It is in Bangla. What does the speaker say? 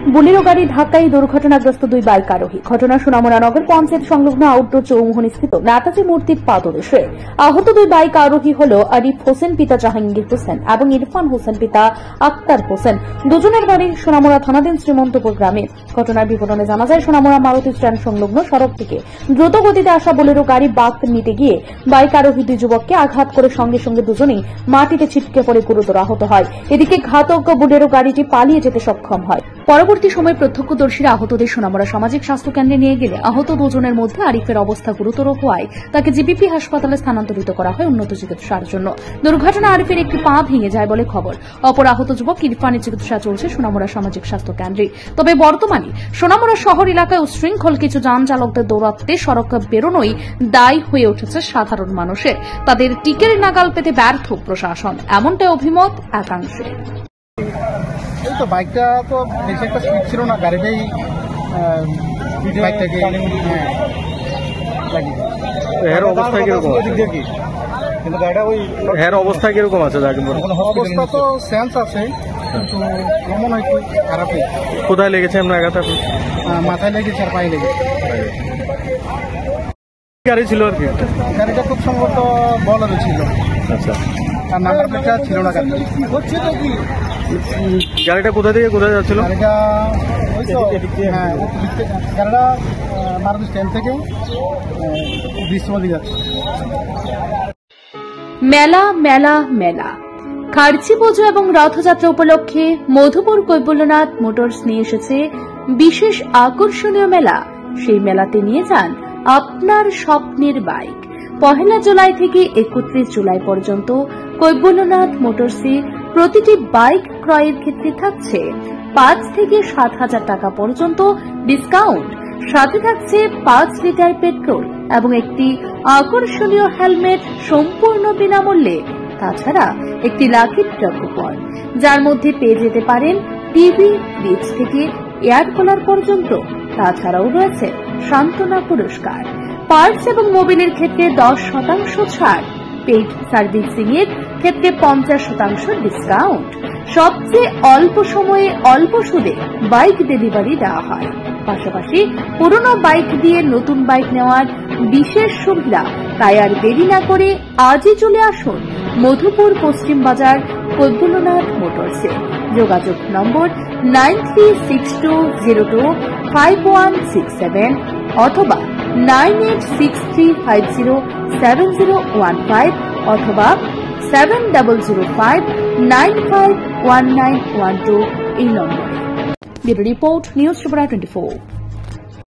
বুলেরো গাড়ি ধাক্কায় দুর্ঘটনাগ্রস্ত দুই বাইক আরোহী। ঘটনা সোনামুড়া নগর পঞ্চায়েত সংলগ্ন আউটডোর চৌমুহনীস্থিত নেতাজি মূর্তির পাদদেশে। আহত দুই বাইক আরোহী হল আরিফ হোসেন পিতা জাহাঙ্গীর হোসেন এবং ইরফান হোসেন পিতা আক্তার হোসেন। দুজনের বাড়ি সোনামুড়া থানাধীন শ্রীমন্তপুর গ্রামে। ঘটনার বিবরণে জানা যায়, সোনামুড়া মারুতি স্ট্যান্ড সংলগ্ন সড়ক থেকে দ্রুত গতিতে আসা বুলেরো গাড়ি বাঁক নিতে গিয়ে বাইক আরোহী দুই যুবককে আঘাত করে সঙ্গে সঙ্গে দুজনেই মাটিতে ছিটকে পড়ে গুরুতর আহত হয়। এদিকে ঘাতক বুলেরো গাড়িটি পালিয়ে যেতে সক্ষম হয়। পরবর্তী সময়ে প্রত্যক্ষদর্শীরা আহতদের সোনামুড়া সামাজিক স্বাস্থ্য কেন্দ্রে নিয়ে গেলে আহত দুজনের মধ্যে আরিফের অবস্থা গুরুতর হওয়ায় তাকে জিবিপি হাসপাতালে স্থানান্তরিত করা হয় উন্নত চিকিৎসার জন্য। দুর্ঘটনা আরিফের একটি পা ভেঙে যায় বলে খবর। অপর আহত যুবক ইরফানের চিকিৎসা চলছে সোনামুড়া সামাজিক স্বাস্থ্য কেন্দ্রে। তবে বর্তমানে সোনামুড়া শহর এলাকায় উচ্ছৃঙ্খল কিছু যান চালকদের দৌরাত্মে সড়ক বেরোনোই দায়ী হয়ে উঠেছে সাধারণ মানুষের। তাদের টিকের নাগাল পেতে ব্যর্থ প্রশাসন, এমনটাই অভিমত একাংশের। এই তো বাইকটা তো বেশি একটা স্পিড ছিল না, গাড়িটাই বাইকটাকে এর অবস্থা কিরকম আছে? কিন্তু গাড়িটা ওই এর অবস্থা কিরকম আছে? অবস্থা তো সেন্স আছে, কিন্তু কেমন একটু খারাপই। কোথায় লেগেছে আপনার আঘাত? মাথায় লেগেছে আর পায়ে লেগেছে। গাড়ি ছিল আর কি? গাড়িটা খুব সম্ভবত বলেরো ছিল। আচ্ছা, আর নাম্বার প্লেটটা ছিল না গাড়ি। গাড়িটা কোথা থেকে কোথায় যাচ্ছিল? গাড়িটা গাড়িটা মারুতি স্ট্যান্ড থেকে বৃষ্টিপতি যাচ্ছে। মেলা মেলা মেলা খার্চি পুজো এবং রথযাত্রা উপলক্ষে মধুপুর কৈবল্যনাথ মোটরস নিয়ে এসেছে বিশেষ আকর্ষণীয় মেলা। সেই মেলাতে নিয়ে যান আপনার স্বপ্নের বাইক। 1 জুলাই থেকে 31 জুলাই পর্যন্ত কৈবল্যনাথ মোটরসে প্রতিটি বাইক ক্রয়ের ক্ষেত্রে থাকছে 5 থেকে 7,000 টাকা পর্যন্ত ডিসকাউন্ট। সাথে থাকছে 5 লিটার পেট্রোল এবং একটি আকর্ষণীয় হেলমেট সম্পূর্ণ বিনামূল্যে। তাছাড়া একটি লাকি ড্র কুপন, যার মধ্যে পেয়ে যেতে পারেন টিভি, ফ্রিজ থেকে এয়ার কুলার পর্যন্ত। তাছাড়াও রয়েছে সান্ত্বনা পুরস্কার। পার্টস এবং মোবিলের ক্ষেত্রে 10% ছাড়। পেইড সার্ভিসিং এর ক্ষেত্রে 50% ডিসকাউন্ট। সবচেয়ে অল্প সময়ে অল্প সুদে বাইক ডেলিভারি দেওয়া হয়। পাশাপাশি পুরনো বাইক দিয়ে নতুন বাইক নেওয়ার বিশেষ সুবিধা। তাই আর দেরি না করে আজই চলে আসুন মধুপুর পশ্চিম বাজার কৈবল্যনাথ মোটরসে। যোগাযোগ নম্বর 9362025167 অথবা 9863507015 অথবা 7005951912 এই নম্বরে। Bureau report, news Tripura 24।